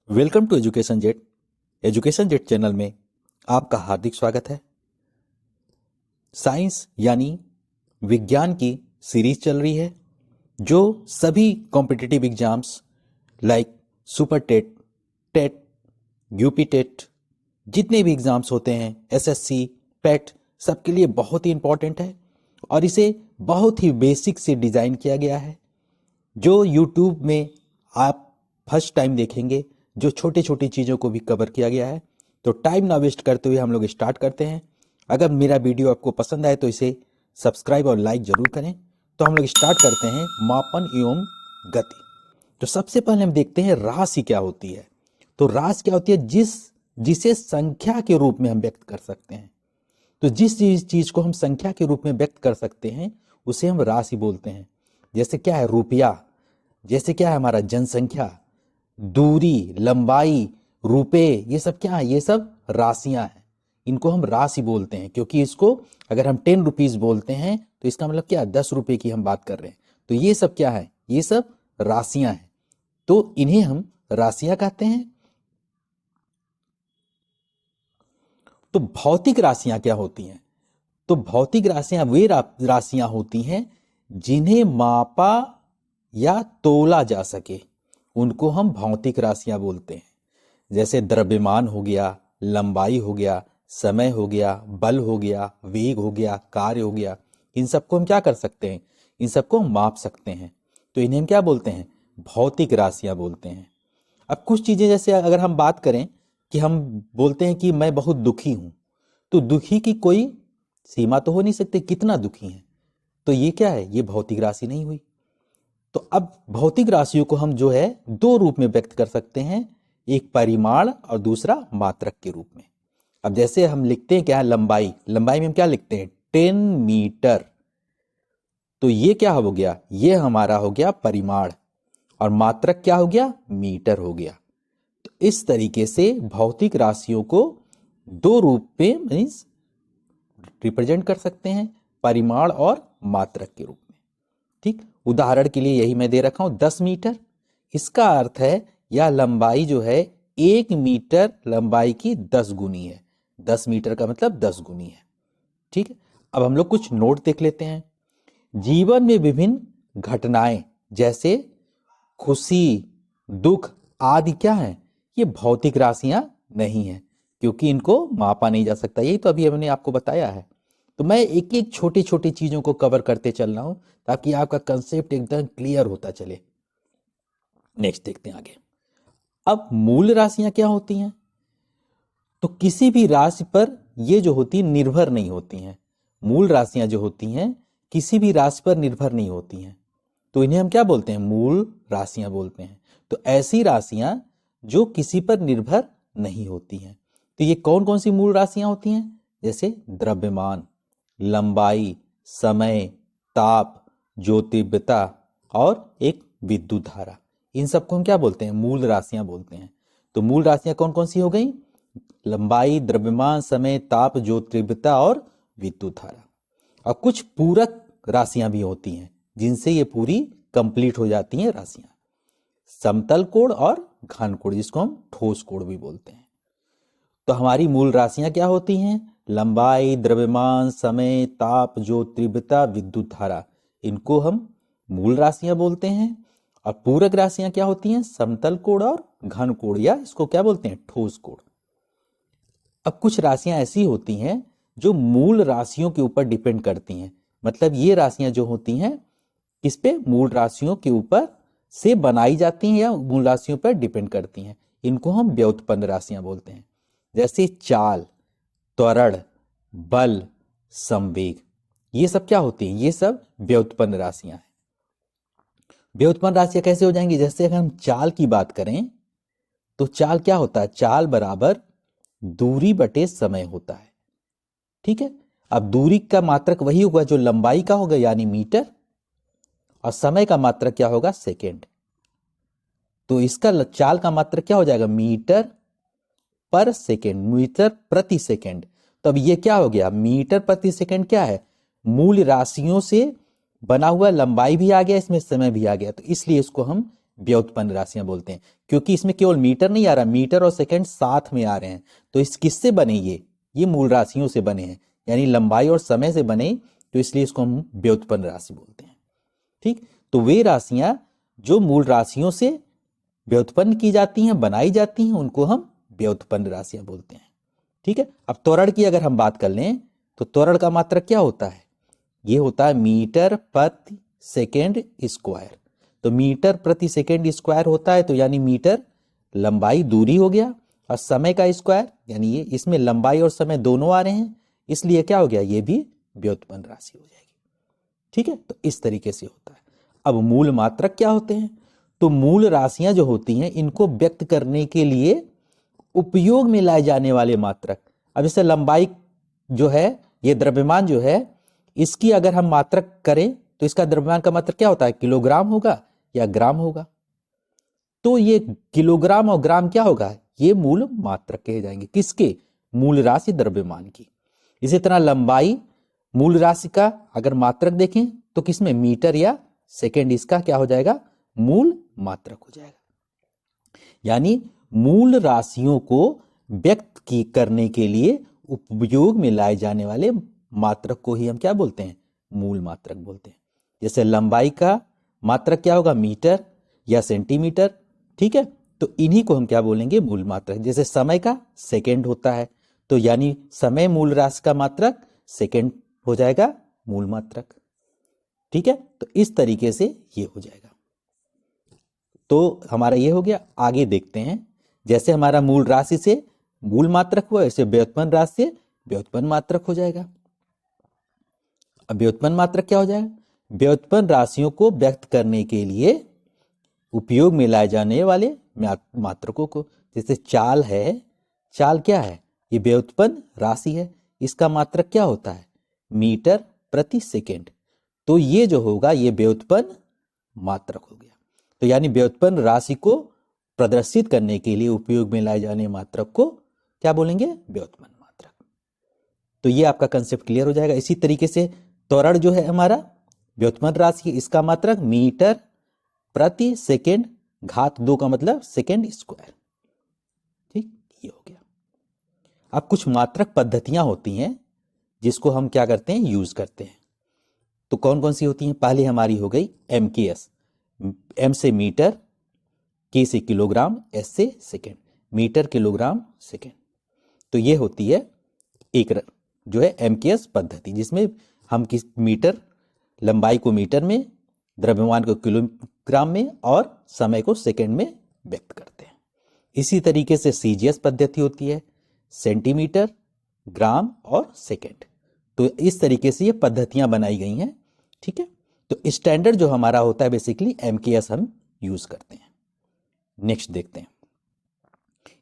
Welcome to Education Jet. Education Jet channel में आपका हार्दिक स्वागत है। साइंस यानी विज्ञान की सीरीज चल रही है जो सभी competitive exams like super TET, TET, UP TET, जितने भी एग्जाम्स होते हैं, एसएससी, पेट, सबके लिए बहुत ही इंपॉर्टेंट है और इसे बहुत ही बेसिक से डिज़ाइन किया गया है जो यूट्यूब में आप फर्स्ट टाइम देखेंगे, जो छोटी छोटी चीज़ों को भी कवर किया गया है। तो टाइम ना वेस्ट करते हुए हम लोग स्टार्ट करते हैं। अगर मेरा वीडियो आपको पसंद आए तो इसे सब्सक्राइब और लाइक जरूर करें। तो हम लोग स्टार्ट करते हैं मापन एवं गति। तो सबसे पहले हम देखते हैं राशि क्या होती है। तो राशि क्या होती है? जिसे संख्या के रूप में हम व्यक्त कर सकते हैं। तो जिस चीज को हम संख्या के रूप में व्यक्त कर सकते हैं उसे हम राशि बोलते हैं। जैसे क्या है? रुपया। जैसे क्या है? हमारा जनसंख्या, दूरी, लंबाई, रुपए, ये सब क्या है? ये सब राशियां हैं। इनको हम राशि बोलते हैं क्योंकि इसको अगर हम 10 रुपीज बोलते हैं तो इसका मतलब क्या? 10 रुपए की हम बात कर रहे हैं। तो ये सब क्या है? ये सब राशियां हैं। तो इन्हें हम राशियां कहते हैं। तो भौतिक राशियां क्या होती हैं? तो भौतिक राशियां वे राशियां होती हैं जिन्हें मापा या तोला जा सके, उनको हम भौतिक राशियां बोलते हैं। जैसे द्रव्यमान हो गया, लंबाई हो गया, समय हो गया, बल हो गया, वेग हो गया, कार्य हो गया। इन सबको हम क्या कर सकते हैं? इन सबको हम माप सकते हैं। तो इन्हें हम क्या बोलते हैं? भौतिक राशियां बोलते हैं। अब कुछ चीजें, जैसे अगर हम बात करें कि हम बोलते हैं कि मैं बहुत दुखी हूं, तो दुखी की कोई सीमा तो हो नहीं सकती, कितना दुखी है। तो ये क्या है? ये भौतिक राशि नहीं हुई। तो अब भौतिक राशियों को हम जो है दो रूप में व्यक्त कर सकते हैं, एक परिमाण और दूसरा मात्रक के रूप में। अब जैसे हम लिखते हैं क्या है? लंबाई। लंबाई में हम क्या लिखते हैं? 10 मीटर। तो ये क्या हो गया? ये हमारा हो गया परिमाण और मात्रक क्या हो गया? मीटर हो गया। तो इस तरीके से भौतिक राशियों को दो रूप में मीन्स रिप्रेजेंट कर सकते हैं, परिमाण और मात्रक के रूप में। ठीक, उदाहरण के लिए यही मैं दे रखा हूं 10 मीटर। इसका अर्थ है यह लंबाई जो है 1 मीटर लंबाई की 10 गुनी है। 10 मीटर का मतलब 10 गुनी है। ठीक है, अब हम लोग कुछ नोट देख लेते हैं। जीवन में विभिन्न घटनाएं जैसे खुशी, दुख आदि क्या है? ये भौतिक राशियां नहीं है क्योंकि इनको मापा नहीं जा सकता। यही तो अभी हमने आपको बताया है। तो मैं एक एक छोटी छोटी चीजों को कवर करते चल रहा हूं ताकि आपका कंसेप्ट एकदम क्लियर होता चले। नेक्स्ट देखते हैं आगे। अब मूल राशियां क्या होती हैं? तो किसी भी राशि पर ये जो होती है निर्भर नहीं होती हैं। मूल राशियां जो होती हैं किसी भी राशि पर निर्भर नहीं होती हैं। तो इन्हें हम क्या बोलते हैं? मूल राशियां बोलते हैं। तो ऐसी राशियां जो किसी पर निर्भर नहीं होती हैं। तो ये कौन कौन सी मूल राशियां होती हैं? जैसे द्रव्यमान, लंबाई, समय, ताप, ज्योतिर्विद्युता और एक विद्युत धारा। इन सबको हम क्या बोलते हैं? मूल राशियां बोलते हैं। तो मूल राशियां कौन कौन सी हो गई? लंबाई, द्रव्यमान, समय, ताप, ज्योतिर्विद्युता और विद्युत धारा। और कुछ पूरक राशियां भी होती हैं जिनसे ये पूरी कंप्लीट हो जाती हैं राशियां। समतल कोण और घन कोण, जिसको हम ठोस कोण भी बोलते हैं। तो हमारी मूल राशियां क्या होती हैं? लंबाई, द्रव्यमान, समय, ताप, ज्योतिर्विद्युता, विद्युत धारा। इनको हम मूल राशियां बोलते हैं। और पूरक राशियां क्या होती हैं? समतल कोण और घन कोण, या इसको क्या बोलते हैं? ठोस कोण। अब कुछ राशियां ऐसी होती हैं जो मूल राशियों के ऊपर डिपेंड करती हैं। मतलब ये राशियां जो होती हैं किस पे? मूल राशियों के ऊपर से बनाई जाती हैं या मूल राशियों पर डिपेंड करती हैं। इनको हम व्युत्पन्न राशियां बोलते हैं। जैसे चाल, त्वरण, बल, संवेग, ये सब क्या होती हैं? ये सब व्युत्पन्न राशियां हैं। व्युत्पन्न राशियां कैसे हो जाएंगी? जैसे अगर हम चाल की बात करें तो चाल क्या होता है? चाल बराबर दूरी बटे समय होता है। ठीक है, अब दूरी का मात्रक वही होगा जो लंबाई का होगा यानी मीटर, और समय का मात्रक क्या होगा? सेकेंड। तो इसका चाल का मात्रक क्या हो जाएगा? मीटर पर सेकेंड, मीटर प्रति सेकेंड। तो अब ये क्या हो गया? मीटर प्रति सेकेंड क्या है? मूल राशियों से बना हुआ लंबाई भी आ गया, इसमें समय भी आ गया, तो इसलिए इसको हम व्युत्पन्न राशियां बोलते हैं, क्योंकि इसमें केवल मीटर नहीं आ रहा, मीटर और सेकंड साथ में आ रहे हैं। तो इस किससे बने, ये मूल राशियों से बने हैं, यानी लंबाई और समय से बने, तो इसलिए इसको हम व्युत्पन्न राशि बोलते हैं। ठीक, तो वे राशियां जो मूल राशियों से व्युत्पन्न की जाती हैं, बनाई जाती हैं, उनको हम व्युत्पन्न राशियां बोलते हैं। ठीक है, अब त्वरण की अगर हम बात कर लें तो त्वरण का मात्रक क्या होता है, ये होता है मीटर प्रति सेकेंड स्क्वायर। तो मीटर प्रति सेकेंड स्क्वायर होता है, तो यानी मीटर लंबाई दूरी हो गया, और समय का स्क्वायर, यानी ये इसमें लंबाई और समय दोनों आ रहे हैं, इसलिए क्या हो गया, ये भी व्युत्पन्न राशि हो जाएगी। ठीक है, तो इस तरीके से होता है। अब मूल मात्रक क्या होते हैं, तो मूल राशियां जो होती हैं इनको व्यक्त करने के लिए उपयोग में लाए जाने वाले मात्रक। अब जैसे लंबाई जो है, ये द्रव्यमान जो है, इसकी अगर हम मात्रक करें तो इसका द्रव्यमान का मात्रक क्या होता है, किलोग्राम होगा या ग्राम होगा। तो ये किलोग्राम और ग्राम क्या होगा, ये मूल मात्रक कहे जाएंगे, किसके, मूल राशि द्रव्यमान की। इसी तरह लंबाई मूल राशि का अगर मात्रक देखें तो किसमें, मीटर या सेकेंड, इसका क्या हो जाएगा, मूल मात्रक हो जाएगा। यानी मूल राशियों को व्यक्त करने के लिए उपयोग में लाए जाने वाले मात्रक को ही हम क्या बोलते हैं, मूल मात्रक बोलते हैं। जैसे लंबाई का मात्रक क्या होगा, मीटर या सेंटीमीटर। ठीक है, तो इन्हीं को हम क्या बोलेंगे, मूल मात्रक। जैसे समय का सेकेंड होता है, तो यानी समय मूल राशि का मात्रक सेकेंड हो जाएगा मूल मात्रक। ठीक है, तो इस तरीके से ये हो जाएगा। तो हमारा ये हो गया। आगे देखते हैं, जैसे हमारा मूल राशि से मूल मात्रक हुआ, ऐसे व्युत्पन्न राशि से व्युत्पन्न मात्रक हो जाएगा। अब व्युत्पन्न मात्रक क्या हो जाएगा, व्युत्पन्न राशियों को व्यक्त करने के लिए उपयोग में लाए जाने वाले मात्रकों को। जैसे चाल है, चाल क्या है, ये व्युत्पन्न राशि है, इसका मात्रक क्या होता है, मीटर प्रति सेकेंड। तो ये जो होगा ये व्युत्पन्न मात्रक हो गया। तो यानी व्युत्पन्न राशि को प्रदर्शित करने के लिए उपयोग में लाए जाने मात्रक को क्या बोलेंगे, व्युत्पन्न मात्रक। तो ये आपका कंसेप्ट क्लियर हो जाएगा। इसी तरीके से त्वरण जो है हमारा व्युत्पन्न राशि, इसका मात्रक मीटर प्रति सेकेंड घात 2 का मतलब सेकेंड स्क्वायर। ठीक, ये हो गया। अब कुछ मात्रक पद्धतियां होती हैं जिसको हम क्या करते हैं, यूज करते हैं। तो कौन कौन सी होती हैं, पहले हमारी हो गई MKS, M से मीटर, K से किलोग्राम, S से सेकेंड, मीटर किलोग्राम सेकेंड। तो ये होती है एक जो है MKS पद्धति, जिसमें हम किस मीटर, लंबाई को मीटर में, द्रव्यमान को किलोग्राम में और समय को सेकेंड में व्यक्त करते हैं। इसी तरीके से CGS पद्धति होती है, सेंटीमीटर, ग्राम और सेकेंड। तो इस तरीके से ये पद्धतियां बनाई गई हैं। ठीक है, तो स्टैंडर्ड जो हमारा होता है बेसिकली MKS हम यूज करते हैं। नेक्स्ट देखते हैं।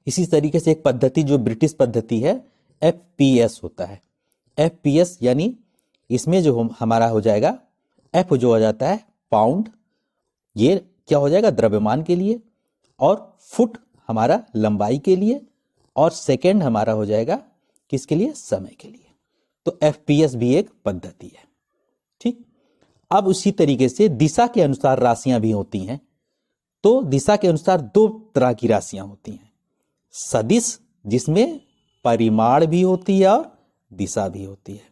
इसी तरीके से एक पद्धति जो ब्रिटिश पद्धति है, FPS होता है। FPS यानी इसमें जो हमारा हो जाएगा, F जो हो जाता है पाउंड, ये क्या हो जाएगा, द्रव्यमान के लिए, और फुट हमारा लंबाई के लिए, और सेकेंड हमारा हो जाएगा किसके लिए, समय के लिए। तो FPS भी एक पद्धति है। ठीक, अब उसी तरीके से दिशा के अनुसार राशियां भी होती हैं। तो दिशा के अनुसार 2 तरह की राशियां होती हैं, सदिश जिसमें परिमाण भी होती है और दिशा भी होती है,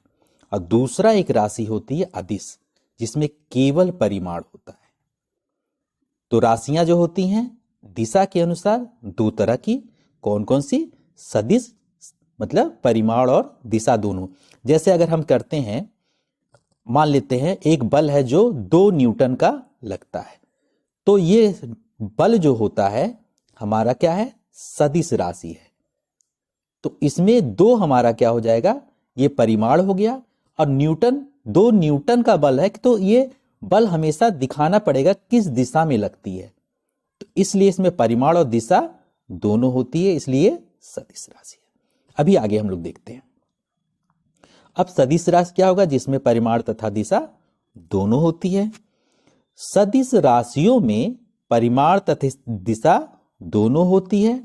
और दूसरा एक राशि होती है अदिश, जिसमें केवल परिमाण होता है। तो राशियां जो होती हैं दिशा के अनुसार 2 तरह की, कौन कौन सी, सदिश मतलब परिमाण और दिशा दोनों। जैसे अगर हम करते हैं, मान लेते हैं एक बल है जो 2 न्यूटन का लगता है, तो ये बल जो होता है हमारा क्या है, सदिश राशि है। तो इसमें 2 हमारा क्या हो जाएगा, ये परिमाण हो गया, और न्यूटन, 2 न्यूटन का बल है, तो ये बल हमेशा दिखाना पड़ेगा किस दिशा में लगती है। तो इसलिए इसमें परिमाण और दिशा दोनों होती है, इसलिए सदिश राशि है। अभी आगे हम लोग देखते हैं। अब सदिश राशि क्या होगा, जिसमें परिमाण तथा दिशा दोनों होती है। सदिश राशियों में परिमाण तथा दिशा दोनों होती है,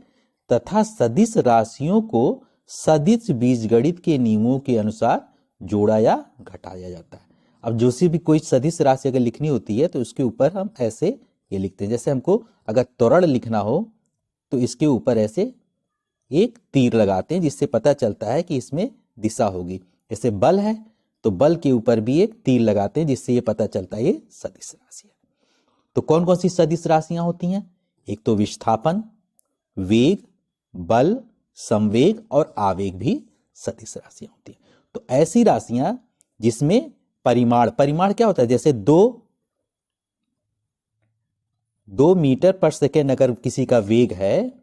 तथा सदिश राशियों को सदिश बीजगणित के नियमों के अनुसार जोड़ा या घटाया जाता है। अब जो सी भी कोई सदिश राशि अगर लिखनी होती है तो उसके ऊपर हम ऐसे ये लिखते हैं। जैसे हमको अगर त्वरण लिखना हो तो इसके ऊपर ऐसे एक तीर लगाते हैं, जिससे पता चलता है कि इसमें दिशा होगी। जैसे बल है तो बल के ऊपर भी एक तीर लगाते हैं, जिससे ये पता चलता है ये सदिश राशि है। तो कौन कौन सी सदिश राशियां होती हैं? एक तो विस्थापन, वेग, बल, संवेग और आवेग भी सदिश राशियां होती हैं। तो ऐसी राशियां जिसमें परिमाण क्या होता है? जैसे 2 मीटर पर सेकेंड अगर किसी का वेग है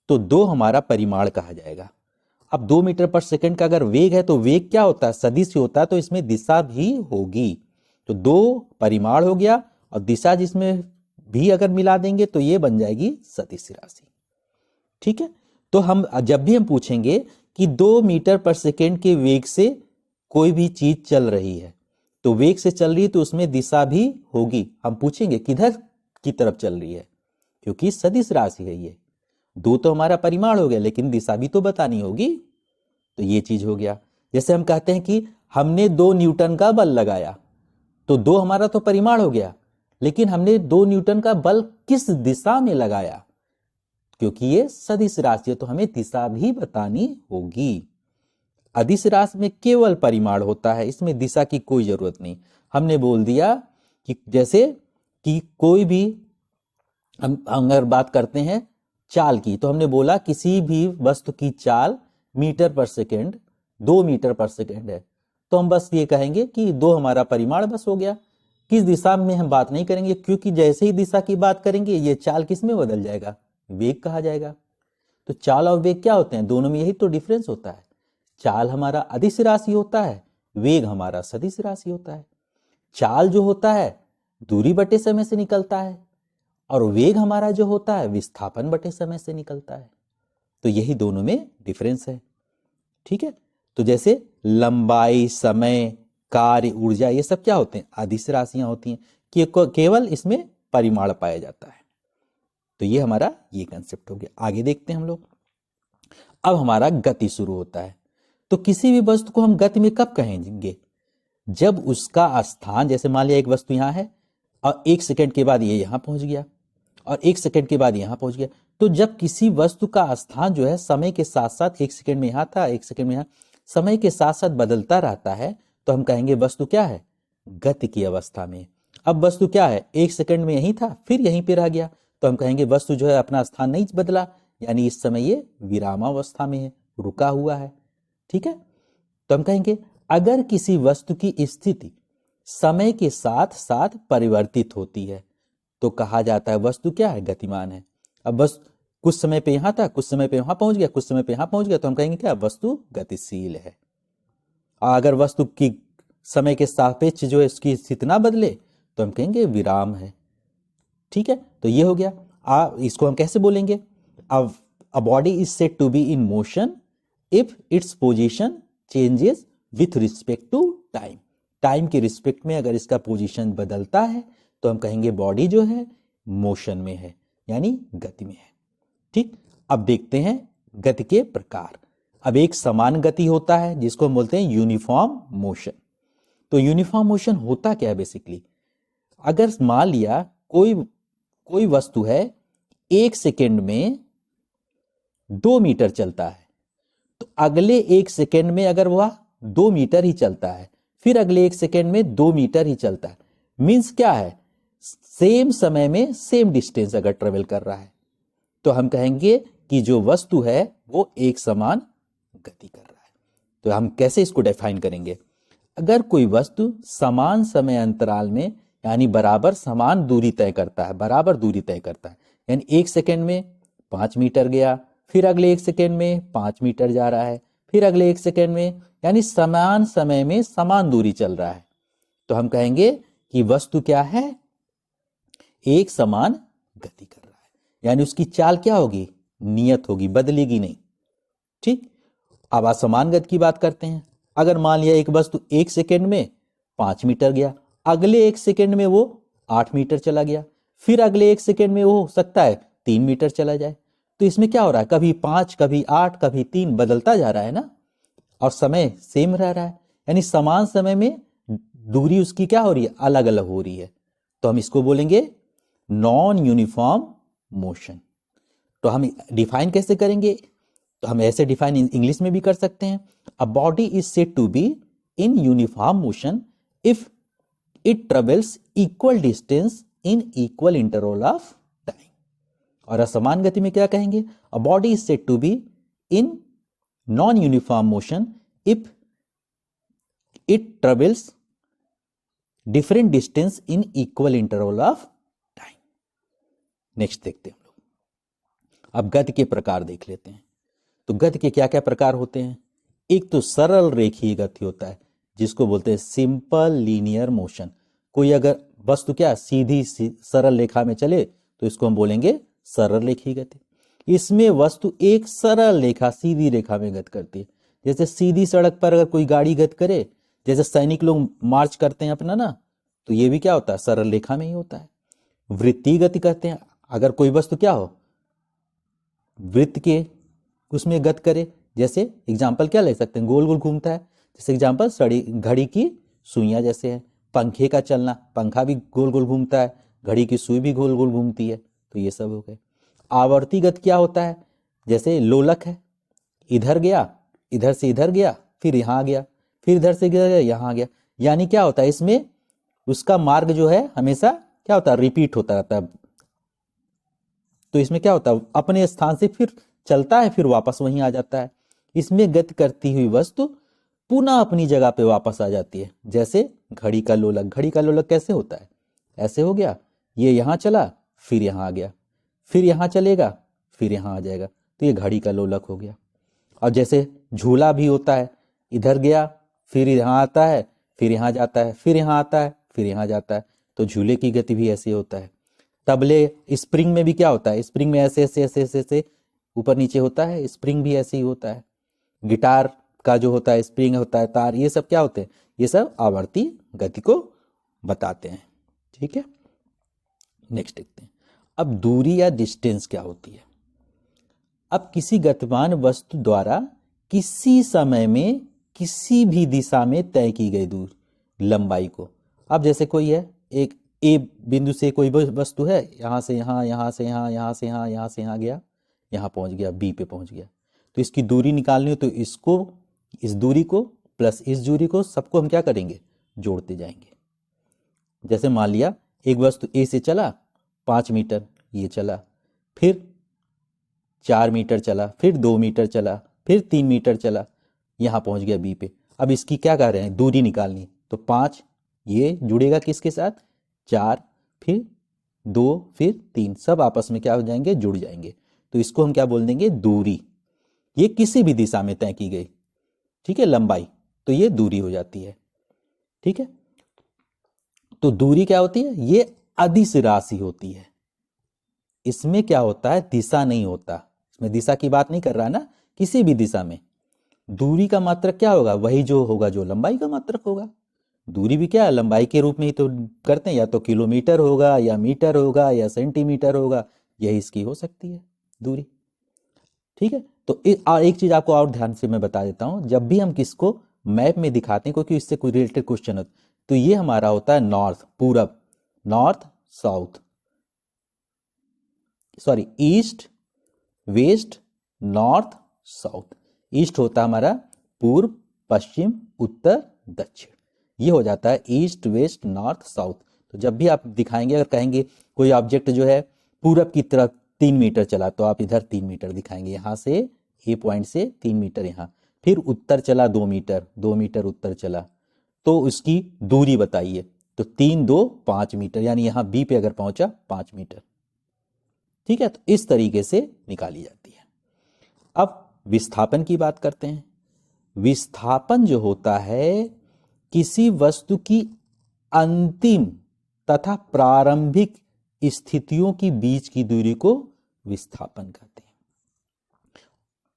तो 2 हमारा परिमाण कहा जाएगा। अब 2 मीटर पर सेकेंड का अगर वेग है तो वेग क्या होता है? सदिश होता है, तो इसमें दिशा भी होगी। तो 2 परिमाण हो गया और दिशा जिसमें भी अगर मिला देंगे तो ये बन जाएगी सदिश राशि। ठीक है, तो हम जब भी हम पूछेंगे कि 2 मीटर पर सेकेंड के वेग से कोई भी चीज चल रही है, तो वेग से चल रही है तो उसमें दिशा भी होगी। हम पूछेंगे किधर की तरफ चल रही है, क्योंकि सदिश राशि है ये। 2 तो हमारा परिमाण हो गया, लेकिन दिशा भी तो बतानी होगी, तो ये चीज हो गया। जैसे हम कहते हैं कि हमने 2 न्यूटन का बल लगाया, तो 2 हमारा तो परिमाण हो गया, लेकिन हमने 2 न्यूटन का बल किस दिशा में लगाया? क्योंकि ये सदिश राशि है तो हमें दिशा भी बतानी होगी। अदिश राशि में केवल परिमाण होता है, इसमें दिशा की कोई जरूरत नहीं। हमने बोल दिया कि जैसे कि कोई भी हम अगर बात करते हैं चाल की, तो हमने बोला किसी भी वस्तु की चाल मीटर पर सेकेंड 2 मीटर पर सेकेंड है, तो हम बस ये कहेंगे कि 2 हमारा परिमाण बस हो गया। किस दिशा में हम बात नहीं करेंगे, क्योंकि जैसे ही दिशा की बात करेंगे ये चाल किस में बदल जाएगा? वेग कहा जाएगा। तो चाल और वेग क्या होते हैं? दोनों में यही तो डिफरेंस होता है। चाल हमारा अदिश राशि होता है, वेग हमारा सदिश राशि होता है। चाल जो होता है दूरी बटे समय से निकलता है, और वेग हमारा जो होता है विस्थापन बटे समय से निकलता है। तो यही दोनों में डिफरेंस है। ठीक है, तो जैसे लंबाई, समय, कार्य, ऊर्जा, ये सब क्या होते हैं? अदिश राशियां होती हैं, कि केवल इसमें परिमाण पाया जाता है। तो ये हमारा ये कंसेप्ट हो गया। आगे देखते हैं हम लोग। अब हमारा गति शुरू होता है। तो किसी भी वस्तु को हम गति में कब कहेंगे? जब उसका स्थान, जैसे मान लिया एक वस्तु यहां है और 1 सेकंड के बाद ये यहां पहुंच गया और 1 सेकंड के बाद यहां पहुंच गया। तो जब किसी वस्तु का स्थान जो है समय के साथ साथ 1 सेकंड में यहां था, 1 सेकंड में यहां, समय के साथ साथ बदलता रहता है, तो हम कहेंगे वस्तु क्या है? गति की अवस्था में। अब वस्तु क्या है? 1 सेकंड में यहीं था, फिर यहीं पे रह गया, तो हम कहेंगे वस्तु जो है अपना स्थान नहीं बदला, यानी इस समय ये विरामावस्था में है, रुका हुआ है। ठीक है, तो हम कहेंगे अगर किसी वस्तु की स्थिति समय के साथ साथ परिवर्तित होती है तो कहा जाता है वस्तु क्या है? गतिमान है। अब बस कुछ समय पे यहां था, कुछ समय पे वहां पहुंच गया, कुछ समय पे यहां पहुंच गया, तो हम कहेंगे क्या? वस्तु गतिशील है। अगर वस्तु की समय के सापेक्ष जो है उसकी स्थिति ना बदले तो हम कहेंगे विराम है। ठीक है, तो ये हो गया। इसको हम कैसे बोलेंगे? अब a body is said to be in motion if its position changes with respect to time. Time के रिस्पेक्ट में अगर इसका पोजीशन बदलता है तो हम कहेंगे बॉडी जो है मोशन में है, यानी गति में है। ठीक, अब देखते हैं गति के प्रकार। अब एक समान गति होता है जिसको हम बोलते हैं यूनिफॉर्म मोशन। तो यूनिफॉर्म मोशन होता क्या है? बेसिकली अगर मान लिया कोई वस्तु है 1 सेकेंड में 2 मीटर चलता है, तो अगले 1 सेकेंड में अगर वह 2 मीटर ही चलता है, फिर अगले 1 सेकेंड में 2 मीटर ही चलता है, मीन्स क्या है? सेम समय में सेम डिस्टेंस अगर ट्रेवल कर रहा है, तो हम कहेंगे कि जो वस्तु है वो एक समान गति कर रहा है। तो हम कैसे इसको डिफाइन करेंगे? अगर कोई वस्तु समान समय अंतराल में यानी बराबर समान दूरी तय करता है, बराबर दूरी तय करता है, यानी 1 सेकेंड में 5 मीटर गया, फिर अगले 1 सेकेंड में 5 मीटर जा रहा है, फिर अगले 1 सेकेंड में, यानी समान समय में समान दूरी चल रहा है, तो हम कहेंगे कि वस्तु क्या है? एक समान गति कर रहा है, यानी उसकी चाल क्या होगी? नियत होगी, बदलेगी नहीं। ठीक, अब असमान गति की बात करते हैं। अगर मान लिया एक वस्तु 1 सेकेंड में 5 मीटर गया, अगले 1 सेकेंड में वो 8 मीटर चला गया, फिर अगले 1 सेकेंड में वो हो सकता है 3 मीटर चला जाए, तो इसमें क्या हो रहा है? कभी 5, कभी 8, कभी 3 बदलता जा रहा है ना, और समय सेम रह रहा है, यानी समान समय में दूरी उसकी क्या हो रही है? अलग अलग हो रही है। तो हम इसको बोलेंगे नॉन यूनिफॉर्म मोशन। तो हम डिफाइन कैसे करेंगे? तो हम ऐसे डिफाइन इंग्लिश में भी कर सकते हैं, a body is said to be in uniform motion if it travels equal distance in equal interval of time. और असमान गति में क्या कहेंगे? A body is said to be in non uniform motion if it travels different distance in equal interval of time. Next देखते हैं हम लोग। अब गति के प्रकार देख लेते हैं। तो गति के क्या क्या प्रकार होते हैं? एक तो सरल रेखीय गति होता है जिसको बोलते हैं सिंपल लीनियर मोशन। कोई अगर वस्तु क्या सीधी सरल रेखा में चले तो इसको हम बोलेंगे सरल रेखीय गति। इसमें वस्तु एक सरल रेखा सीधी रेखा में गति करती है। जैसे सीधी सड़क पर अगर कोई गाड़ी गति करे, जैसे सैनिक लोग मार्च करते हैं अपना ना, तो ये भी क्या होता है? सरल रेखा में ही होता है। वृत्तीय गति कहते हैं, अगर कोई वस्तु क्या हो वृत्त के उसमें गति करे। जैसे एग्जाम्पल क्या ले सकते हैं? गोल गोल घूमता है, जैसे एग्जाम्पल घड़ी की सुइयां जैसे है। पंखे का चलना, पंखा भी गोल गोल घूमता है, घड़ी की सुई भी गोल गोल घूमती है। तो ये सब हो गए। आवर्ती गति क्या होता है? जैसे लोलक है, इधर गया, इधर से इधर गया, फिर यहाँ आ गया, फिर इधर से गया, यहाँ आ गया। यानी क्या होता है इसमें? उसका मार्ग जो है हमेशा क्या होता है? रिपीट होता रहता है। तो इसमें क्या होता है? अपने स्थान से फिर चलता है, फिर वापस वहीं आ जाता है। इसमें गति करती हुई वस्तु पुनः अपनी जगह पे वापस आ जाती है। जैसे घड़ी का लोलक। घड़ी का लोलक कैसे होता है? ऐसे हो गया, ये यहाँ चला, फिर यहाँ आ गया, फिर यहाँ चलेगा, फिर यहाँ आ जाएगा। तो ये घड़ी का लोलक हो गया। और जैसे झूला भी होता है, इधर गया, फिर यहाँ आता है, फिर यहाँ जाता है, फिर यहाँ आता है, फिर यहाँ जाता है। तो झूले की गति भी ऐसे होता है। तबले स्प्रिंग में भी क्या होता है? स्प्रिंग में ऐसे ऐसे ऐसे ऐसे ऐसे ऊपर नीचे होता है। स्प्रिंग भी ऐसे ही होता है। गिटार का जो होता है स्प्रिंग होता है, तार, ये सब क्या होते हैं? ये सब आवर्ती गति को बताते हैं। ठीक है, नेक्स्ट देखते हैं। अब दूरी या डिस्टेंस क्या होती है? अब किसी गतिमान वस्तु द्वारा किसी समय में किसी भी दिशा में तय की गई दूरी, लंबाई को। अब जैसे कोई है, एक ए बिंदु से कोई वस्तु है, यहाँ से यहाँ, यहाँ से यहाँ, यहाँ से यहाँ, यहाँ से यहाँ गया, यहाँ पहुँच गया, बी पे पहुँच गया। तो इसकी दूरी निकालनी हो तो इसको, इस दूरी को प्लस इस दूरी को, सबको हम क्या करेंगे? जोड़ते जाएंगे। जैसे मान लिया एक वस्तु ए से चला 5 मीटर, ये चला, फिर 4 मीटर चला, फिर 2 मीटर चला, फिर 3 मीटर चला, यहाँ पहुँच गया बी पे। अब इसकी क्या कर रहे हैं? दूरी निकालनी। तो 5 ये जुड़ेगा किसके साथ? 4, फिर 2, फिर 3, सब आपस में क्या हो जाएंगे? जुड़ जाएंगे। तो इसको हम क्या बोल देंगे? दूरी। ये किसी भी दिशा में तय की गई, ठीक है, लंबाई, तो ये दूरी हो जाती है। ठीक है, तो दूरी क्या होती है? ये अदिश राशि होती है। इसमें क्या होता है? दिशा नहीं होता। इसमें दिशा की बात नहीं कर रहा ना, किसी भी दिशा में। दूरी का मात्रक क्या होगा? वही जो होगा जो लंबाई का मात्रक होगा। दूरी भी क्या है? लंबाई के रूप में ही तो करते हैं, या तो किलोमीटर होगा, या मीटर होगा, या सेंटीमीटर होगा, यही इसकी हो सकती है दूरी। ठीक है, तो एक चीज आपको और ध्यान से मैं बता देता हूं, जब भी हम किसको मैप में दिखाते हैं, क्योंकि इससे कोई रिलेटेड क्वेश्चन होता, तो ये हमारा होता है नॉर्थ, पूरब, north south, sorry east west north south. East होता है हमारा पूर्व पश्चिम उत्तर दक्षिण, ये हो जाता है ईस्ट वेस्ट नॉर्थ साउथ। तो जब भी आप दिखाएंगे, अगर कहेंगे कोई ऑब्जेक्ट जो है पूरब की तरफ 3 मीटर चला, तो आप इधर 3 मीटर दिखाएंगे, यहाँ से ए पॉइंट से 3 मीटर यहाँ। फिर उत्तर चला 2 मीटर, 2 मीटर उत्तर चला, तो उसकी दूरी बताइए। तो 3 2 5 मीटर, यानी यहाँ बी पे अगर पहुंचा 5 मीटर। ठीक है, तो इस तरीके से निकाली जाती है। अब विस्थापन की बात करते हैं। विस्थापन जो होता है, किसी वस्तु की अंतिम तथा प्रारंभिक स्थितियों की बीच की दूरी को विस्थापन कहते हैं।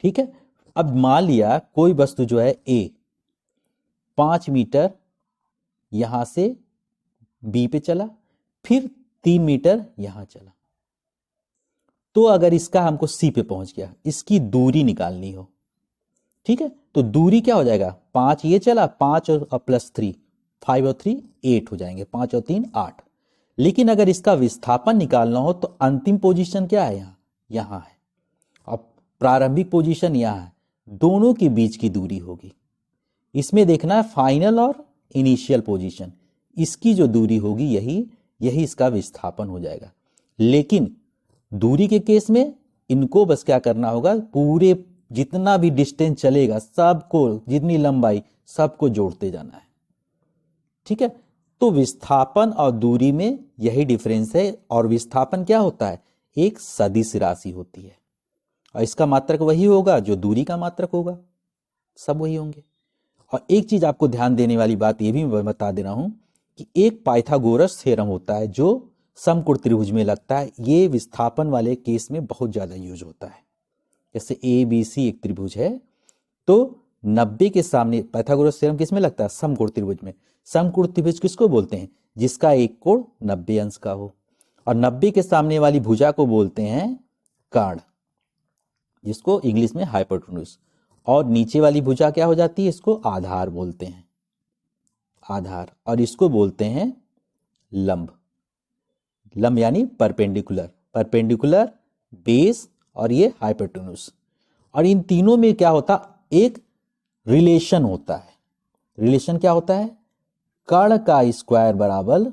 ठीक है, अब मान लिया कोई वस्तु जो है ए 5 मीटर यहां से बी पे चला, फिर 3 मीटर यहां चला, तो अगर इसका हमको सी पे पहुंच गया, इसकी दूरी निकालनी हो, ठीक है, तो दूरी क्या हो जाएगा? 5 ये चला, 5 और प्लस 3, 5 और 3 8 हो जाएंगे, 5 और 3 8। लेकिन अगर इसका विस्थापन निकालना हो तो अंतिम पोजीशन क्या है, यहाँ है, और प्रारंभिक पोजीशन यहाँ है, दोनों के बीच की दूरी होगी। इसमें देखना है फाइनल और इनिशियल पोजीशन, इसकी जो दूरी होगी यही इसका विस्थापन हो जाएगा। लेकिन दूरी के केस में इनको बस क्या करना होगा, पूरे जितना भी डिस्टेंस चलेगा सबको, जितनी लंबाई, सबको जोड़ते जाना है। ठीक है, तो विस्थापन और दूरी में यही डिफरेंस है। और विस्थापन क्या होता है, एक सदिश राशि होती है, और इसका मात्रक वही होगा जो दूरी का मात्रक होगा, सब वही होंगे। और एक चीज आपको ध्यान देने वाली बात ये भी मैं बता दे रहा हूं कि एक पाइथागोरस थ्योरम होता है जो समकोण त्रिभुज में लगता है। ये विस्थापन वाले केस में बहुत ज्यादा यूज होता है। जैसे ए बी सी एक त्रिभुज है, तो 90 के सामने पाइथागोरस थ्योरम किस में लगता है, समकोण त्रिभुज में। समकोण त्रिभुज किसको बोलते हैं, जिसका एक कोण 90 अंश का हो, और 90 के सामने वाली भुजा को बोलते हैं कर्ण, जिसको इंग्लिश में हाइपोटेन्यूज। और नीचे वाली भुजा क्या हो जाती है, इसको आधार बोलते हैं, आधार, और इसको बोलते हैं लंब। लंब यानी परपेंडिकुलर, परपेंडिकुलर, बेस और ये हाइपोटेन्यूज। और इन तीनों में क्या होता, एक रिलेशन होता है। रिलेशन क्या होता है, कर्ण का स्क्वायर बराबर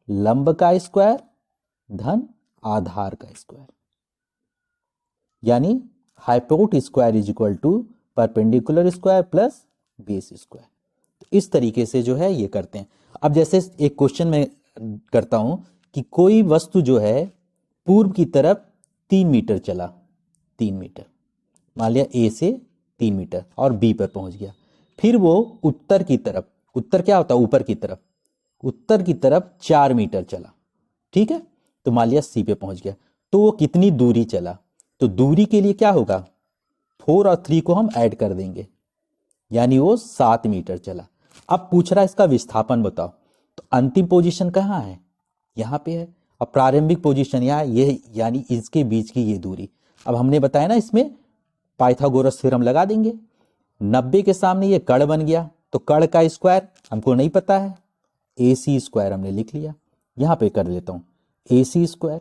लंब का स्क्वायर धन आधार का स्क्वायर, यानी hypotenuse square is equal to perpendicular square plus base square. तो इस तरीके से जो है ये करते हैं। अब जैसे एक क्वेश्चन में करता हूं कि कोई वस्तु जो है पूर्व की तरफ 3 मीटर चला, 3 मीटर, मान लिया ए से 3 मीटर और बी पर पहुंच गया। फिर वो उत्तर की तरफ, उत्तर क्या होता है, ऊपर की तरफ, उत्तर की तरफ 4 मीटर चला, ठीक है, तो मान लिया सी पे पहुंच गया। तो वो कितनी दूरी चला, तो दूरी के लिए क्या होगा, 4 और 3 को हम ऐड कर देंगे, यानी वो 7 मीटर चला। अब पूछ रहा है इसका विस्थापन बताओ, तो अंतिम पोजीशन कहाँ है, यहाँ पे है, और प्रारंभिक पोजीशन यहाँ, ये यानी इसके बीच की ये दूरी। अब हमने बताया ना, इसमें पाइथागोरस थ्योरम लगा देंगे। 90 के सामने ये कर्ण बन गया, तो कर्ण का स्क्वायर हमको नहीं पता है, ए सी स्क्वायर हमने लिख लिया। यहाँ पे कर लेता हूँ ए सी स्क्वायर,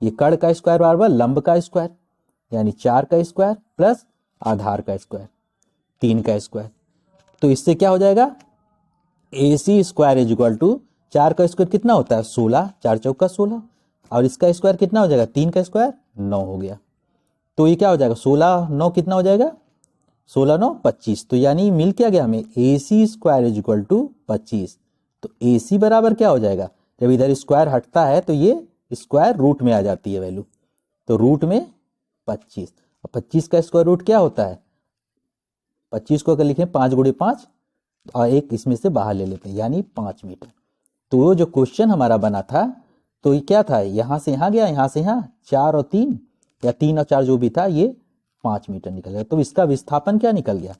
ये कर्ण का स्क्वायर बराबर लंब का स्क्वायर, यानी 4 का स्क्वायर प्लस आधार का स्क्वायर 3 का स्क्वायर। तो इससे क्या हो जाएगा, ए सी स्क्वायर इज इक्वल टू 4 का स्क्वायर कितना होता है 16, 4 चौका 16, और इसका स्क्वायर कितना हो जाएगा 3 का स्क्वायर 9 हो गया। तो ये क्या हो जाएगा 16 9 कितना हो जाएगा 16 9 25। तो यानी मिल क्या गया हमें, ए सी स्क्वायर इज इक्वल टू 25। तो ए सी बराबर क्या हो जाएगा, जब इधर स्क्वायर हटता है तो ये स्क्वायर रूट में आ जाती है वैल्यू, तो रूट में 25। और 25 का स्क्वायर रूट क्या होता है, 25 को अगर लिखें 5 गुणे 5 और एक इसमें से बाहर ले लेते हैं, यानी 5 मीटर। तो वो जो क्वेश्चन हमारा बना था, तो ये क्या था, यहां से यहां गया, यहां से यहां 4 और 3 या 3 और 4 जो भी था, ये 5 मीटर निकल गया। तो इसका विस्थापन क्या निकल गया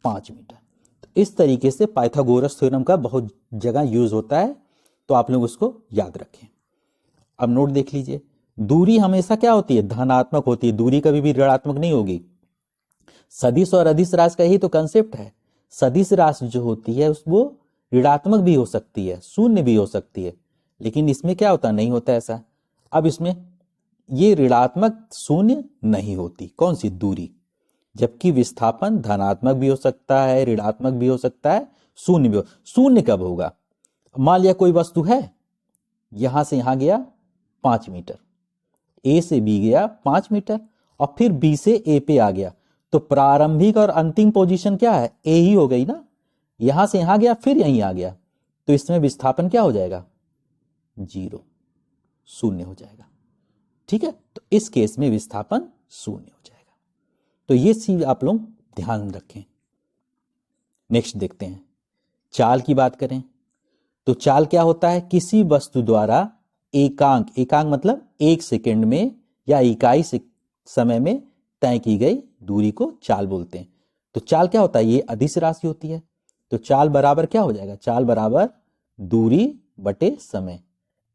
5 मीटर। तो इस तरीके से पाइथागोरस थ्योरम का बहुत जगह यूज होता है, तो आप लोग उसको याद रखें। अब नोट देख लीजिए, दूरी हमेशा क्या होती है, धनात्मक होती है, दूरी कभी भी ऋणात्मक नहीं होगी। सदिश और अदिश राशि का यही तो कंसेप्ट है। सदिश राशि जो होती है वो ऋणात्मक भी हो सकती है, शून्य भी हो सकती है, लेकिन इसमें क्या होता, नहीं होता ऐसा। अब इसमें ये ऋणात्मक शून्य नहीं होती, कौन सी, दूरी, जबकि विस्थापन धनात्मक भी हो सकता है, ऋणात्मक भी हो सकता है, शून्य भी हो। शून्य कब होगा, मान लिया कोई वस्तु है, यहां से यहां गया 5 मीटर, ए से बी गया 5 मीटर, और फिर बी से ए पे आ गया, तो प्रारंभिक और अंतिम पोजीशन क्या है, ए ही हो गई ना। यहां से यहां गया फिर यहीं आ गया, तो इसमें विस्थापन क्या हो जाएगा, 0, शून्य हो जाएगा। ठीक है, तो इस केस में विस्थापन शून्य हो जाएगा। तो ये चीज आप लोग ध्यान रखें। नेक्स्ट देखते हैं, चाल की बात करें तो चाल क्या होता है, किसी वस्तु द्वारा एकांक, एकांक मतलब 1 सेकेंड में या इकाई से समय में तय की गई दूरी को चाल बोलते हैं। तो चाल क्या होता है, ये अदिश राशि होती है। तो चाल बराबर क्या हो जाएगा, चाल बराबर दूरी बटे समय।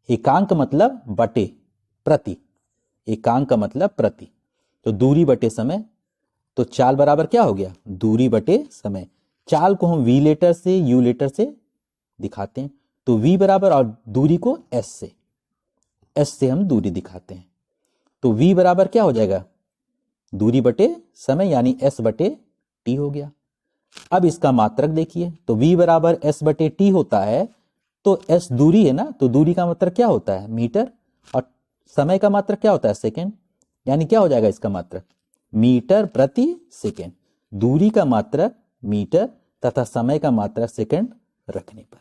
एकांक मतलब बटे प्रति, एकांक का मतलब प्रति, तो दूरी बटे समय। तो चाल बराबर क्या हो गया, दूरी बटे समय। चाल को हम वी लेटर से यू लेटर से दिखाते हैं। तो v बराबर, और दूरी को s से हम दूरी दिखाते हैं। तो v बराबर क्या हो जाएगा, दूरी बटे समय, यानी s बटे t हो गया। अब इसका मात्रक देखिए, तो v बराबर s बटे t होता है, तो s दूरी है ना, तो दूरी का मात्रक क्या होता है, मीटर, और समय का मात्रक क्या होता है, सेकेंड। यानी क्या हो जाएगा इसका मात्रक, मीटर प्रति सेकेंड। दूरी का मात्रक मीटर तथा समय का मात्रक सेकेंड रखने पर,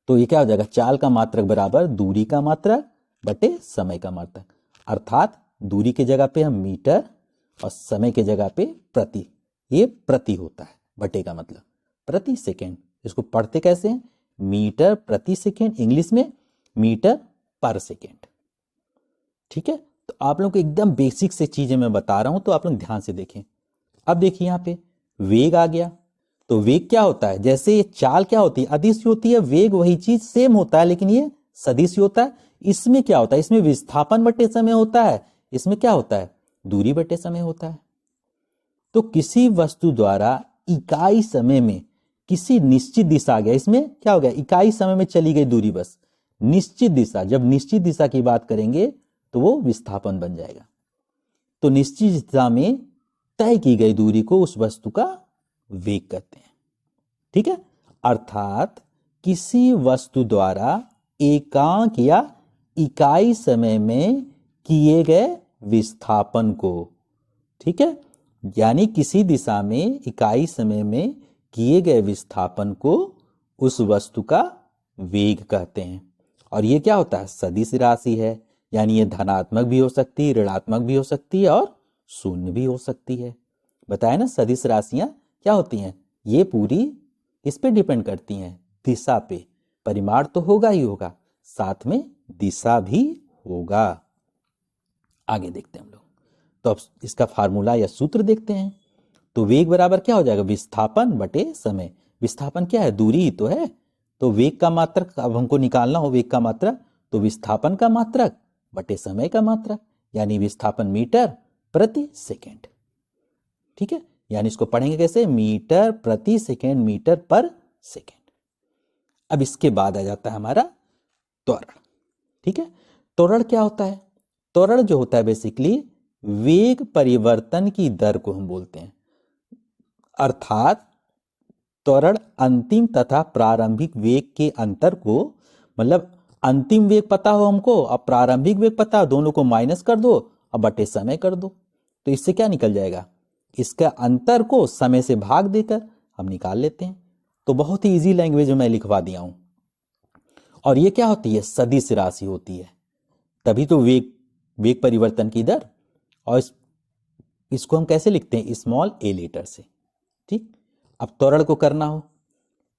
तो ये क्या हो जाएगा, चाल का मात्रक बराबर दूरी का मात्रक बटे समय का मात्रक। अर्थात दूरी की जगह पे हम मीटर और समय की जगह पे प्रति, ये प्रति होता है, बटे का मतलब प्रति सेकेंड। इसको पढ़ते कैसे हैं, मीटर प्रति सेकेंड, इंग्लिश में मीटर पर सेकेंड। ठीक है, तो आप लोग को एकदम बेसिक से चीजें मैं बता रहा हूं, तो आप लोग ध्यान से देखें। अब देखिए यहां पे वेग आ गया, तो वेग क्या होता है, जैसे ये चाल क्या होती है, अदिश होती है, वेग वही चीज सेम होता है, लेकिन ये सदिश होता है। इसमें क्या होता है, इसमें विस्थापन बटे समय होता है, इसमें क्या होता है, दूरी बटे समय होता है। तो किसी वस्तु द्वारा इकाई समय में किसी निश्चित दिशा आ गया, इसमें क्या हो गया, इकाई समय में चली गई दूरी, बस निश्चित दिशा, जब निश्चित दिशा की बात करेंगे तो वो विस्थापन बन जाएगा। तो निश्चित दिशा में तय की गई दूरी को उस वस्तु का वेग कहते हैं। ठीक है, अर्थात किसी वस्तु द्वारा एकांक या इकाई समय में किए गए विस्थापन को, ठीक है, यानी किसी दिशा में इकाई समय में किए गए विस्थापन को उस वस्तु का वेग कहते हैं। और ये क्या होता है, सदिश राशि है, यानी ये धनात्मक भी हो सकती है, ऋणात्मक भी हो सकती है और शून्य भी हो सकती है। बताया ना, सदिश राशियां क्या होती हैं, ये पूरी इस पे डिपेंड करती हैं, दिशा पे। परिमाण तो होगा ही होगा, साथ में दिशा भी होगा। आगे देखते हैं हम लोग, तो अब इसका फार्मूला या सूत्र देखते हैं। तो वेग बराबर क्या हो जाएगा, विस्थापन बटे समय। विस्थापन क्या है, दूरी ही तो है, तो वेग का मात्रक अब हमको निकालना हो, वेग का मात्रक, तो विस्थापन का मात्रक बटे समय का मात्रक, यानी विस्थापन मीटर प्रति सेकेंड। ठीक है, यानी इसको पढ़ेंगे कैसे, मीटर प्रति सेकेंड, मीटर पर सेकेंड। अब इसके बाद आ जाता है हमारा त्वरण। ठीक है, त्वरण क्या होता है, त्वरण जो होता है बेसिकली वेग परिवर्तन की दर को हम बोलते हैं। अर्थात त्वरण अंतिम तथा प्रारंभिक वेग के अंतर को, मतलब अंतिम वेग पता हो हमको और प्रारंभिक वेग पता हो, दोनों को माइनस कर दो और बटे समय कर दो, तो इससे क्या निकल जाएगा, इसका अंतर को समय से भाग देकर हम निकाल लेते हैं। तो बहुत ही इजी लैंग्वेज में मैं लिखवा दिया हूं। और ये क्या होती है, सदिश राशि होती है, तभी तो वेग परिवर्तन की दर। और इसको हम कैसे लिखते हैं, स्मॉल ए लेटर से। ठीक, अब त्वरण को करना हो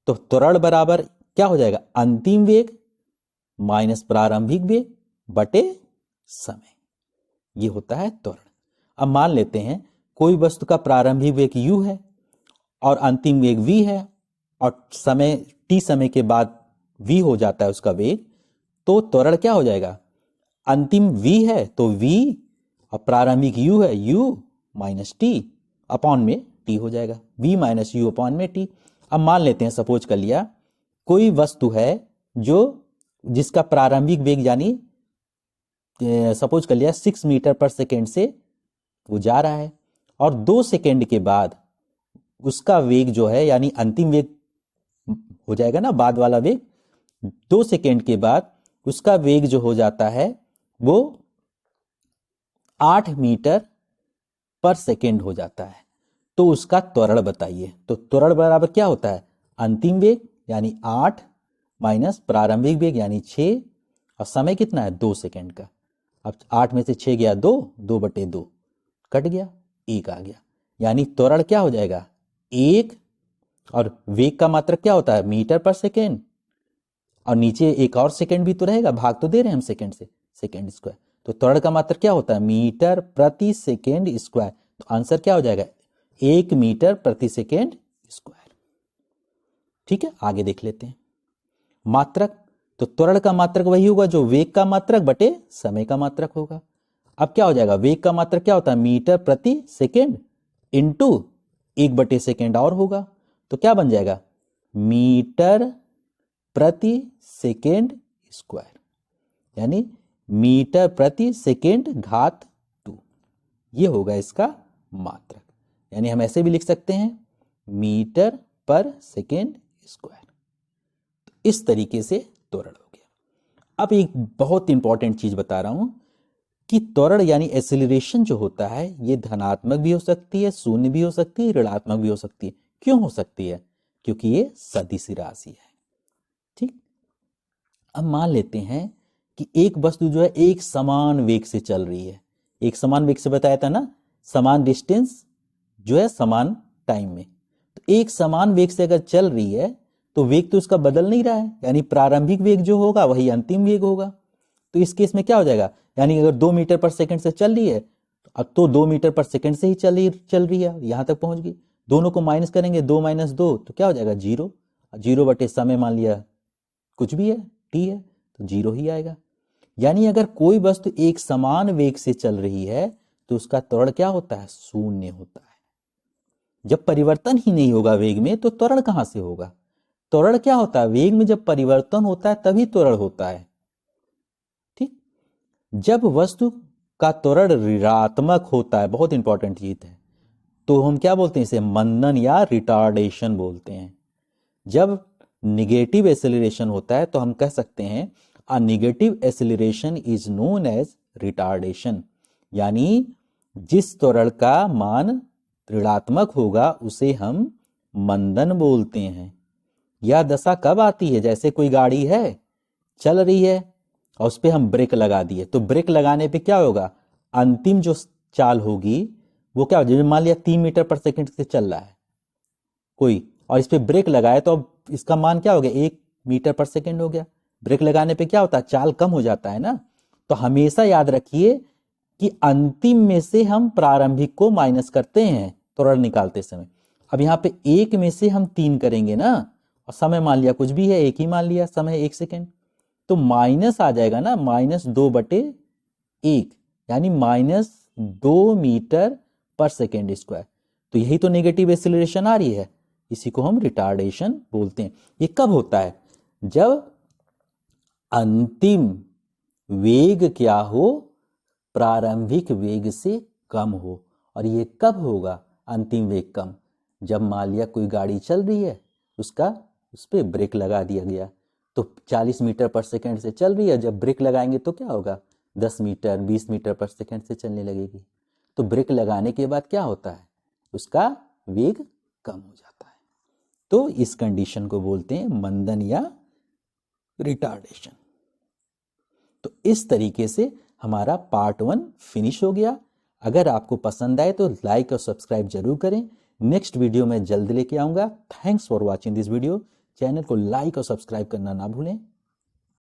तो त्वरण बराबर क्या हो जाएगा, अंतिम वेग माइनस प्रारंभिक वेग बटे समय, ये होता है त्वरण। अब मान लेते हैं कोई वस्तु का प्रारंभिक वेग u है और अंतिम वेग v है, और समय t समय के बाद v हो जाता है उसका वेग, तो त्वरण क्या हो जाएगा, अंतिम v है तो v और प्रारंभिक u है u माइनस टी अपॉन में t हो जाएगा, v माइनस u अपॉन में t। अब मान लेते हैं, सपोज कर लिया कोई वस्तु है जो जिसका प्रारंभिक वेग यानी सपोज कर लिया 6 मीटर पर सेकेंड से वो जा रहा है, और 2 सेकेंड के बाद उसका वेग जो है, यानी अंतिम वेग हो जाएगा ना, बाद वाला वेग, 2 सेकेंड के बाद उसका वेग जो हो जाता है वो 8 मीटर पर सेकेंड हो जाता है। तो उसका त्वरण बताइए। तो त्वरण बराबर क्या होता है, अंतिम वेग यानी 8 माइनस प्रारंभिक वेग यानी 6, और समय कितना है 2 सेकेंड का। अब 8 में से 6 गया 2, 2 बटे 2 कट गया, 1 आ गया, यानी त्वरण क्या हो जाएगा 1। और वेग का मात्रक क्या होता है मीटर पर सेकेंड, और नीचे एक और सेकेंड भी तो रहेगा, भाग तो दे रहे हैं हम सेकेंड से, सेकेंड स्क्वायर। तो त्वरण का मात्रक क्या होता है मीटर प्रति सेकेंड स्क्वायर। तो आंसर क्या हो जाएगा 1 मीटर प्रति सेकेंड स्क्वायर। ठीक है, आगे देख लेते हैं मात्रक। तो त्वरण का मात्रक वही होगा जो वेग का मात्रक बटे समय का मात्रक होगा। अब क्या हो जाएगा, वेग का मात्रक क्या होता है मीटर प्रति सेकेंड इंटू 1 बटे सेकेंड और होगा, तो क्या बन जाएगा मीटर प्रति सेकेंड स्क्वायर, यानी मीटर प्रति सेकेंड घात 2, ये होगा इसका मात्रक। यानी हम ऐसे भी लिख सकते हैं मीटर पर सेकेंड स्क्वायर। तो इस तरीके से त्वरण हो गया। अब एक बहुत इंपॉर्टेंट चीज बता रहा हूं कि त्वरण यानी एक्सीलरेशन जो होता है ये धनात्मक भी हो सकती है, शून्य भी हो सकती है, ऋणात्मक भी हो सकती है। क्यों हो सकती है? क्योंकि ये सदिश राशि है। ठीक, अब मान लेते हैं कि एक वस्तु जो है एक समान वेग से चल रही है। एक समान वेग से बताया था ना, समान डिस्टेंस जो है समान टाइम में। तो एक समान वेग से अगर चल रही है तो वेग तो उसका बदल नहीं रहा है, यानी प्रारंभिक वेग जो होगा वही अंतिम वेग होगा। तो इस केस में क्या हो जाएगा, यानी अगर 2 मीटर पर सेकंड से चल रही है अब तो 2 मीटर पर सेकंड से ही चल रही है, यहां तक पहुंच गई। दोनों को माइनस करेंगे, 2 - 2 तो क्या हो जाएगा 0। 0 बटे समय मान लिया कुछ भी है, टी है, तो 0 ही आएगा। यानी अगर कोई वस्तु एक समान वेग से चल रही है तो उसका त्वरण क्या होता है, शून्य होता है। जब परिवर्तन ही नहीं होगा वेग में तो त्वरण कहां से होगा? त्वरण क्या होता है, वेग में जब परिवर्तन होता है तभी त्वरण होता है। ठीक, जब वस्तु का त्वरण ऋणात्मक होता है, बहुत इंपॉर्टेंट चीज है, तो हम क्या बोलते हैं, इसे मंदन या रिटार्डेशन बोलते हैं। जब निगेटिव एक्सेलरेशन होता है तो हम कह सकते हैं a negative acceleration is known as retardation, यानी जिस त्वरण का मान ऋणात्मक होगा उसे हम मंदन बोलते हैं। यह दशा कब आती है, जैसे कोई गाड़ी है चल रही है और उस पर हम ब्रेक लगा दिए, तो ब्रेक लगाने पे क्या होगा, अंतिम जो चाल होगी वो क्या होगी, मान लिया 3 मीटर पर सेकंड से चल रहा है कोई और इस पे ब्रेक लगाए तो अब इसका मान क्या हो गया, 1 मीटर पर सेकंड हो गया। ब्रेक लगाने पे क्या होता है, चाल कम हो जाता है ना। तो हमेशा याद रखिए कि अंतिम में से हम प्रारंभिक को माइनस करते हैं त्वरण निकालते समय। अब यहाँ पे 1 में से हम 3 करेंगे ना, और समय मान लिया कुछ भी है, 1 ही मान लिया, समय 1 सेकेंड, तो माइनस आ जाएगा ना, -2/1, यानी -2 मीटर पर सेकेंड स्क्वायर। तो यही तो नेगेटिव एक्सीलरेशन आ रही है, इसी को हम रिटार्डेशन बोलते हैं। ये कब होता है, जब अंतिम वेग क्या हो, प्रारंभिक वेग से कम हो। और ये कब होगा अंतिम वेग कम, जब मान लिया कोई गाड़ी चल रही है उस पर ब्रेक लगा दिया गया, तो 40 मीटर पर सेकंड से चल रही है, जब ब्रेक लगाएंगे तो क्या होगा, 10 मीटर 20 मीटर पर सेकंड से चलने लगेगी। तो ब्रेक लगाने के बाद क्या होता है, उसका वेग कम हो जाता है। तो इस कंडीशन को बोलते हैं मंदन या रिटार्डेशन। तो इस तरीके से हमारा पार्ट 1 फिनिश हो गया। अगर आपको पसंद आए तो लाइक और सब्सक्राइब जरूर करें। नेक्स्ट वीडियो में जल्द लेके आऊंगा। Thanks for watching this video. Channel को लाइक और सब्सक्राइब करना ना भूलें।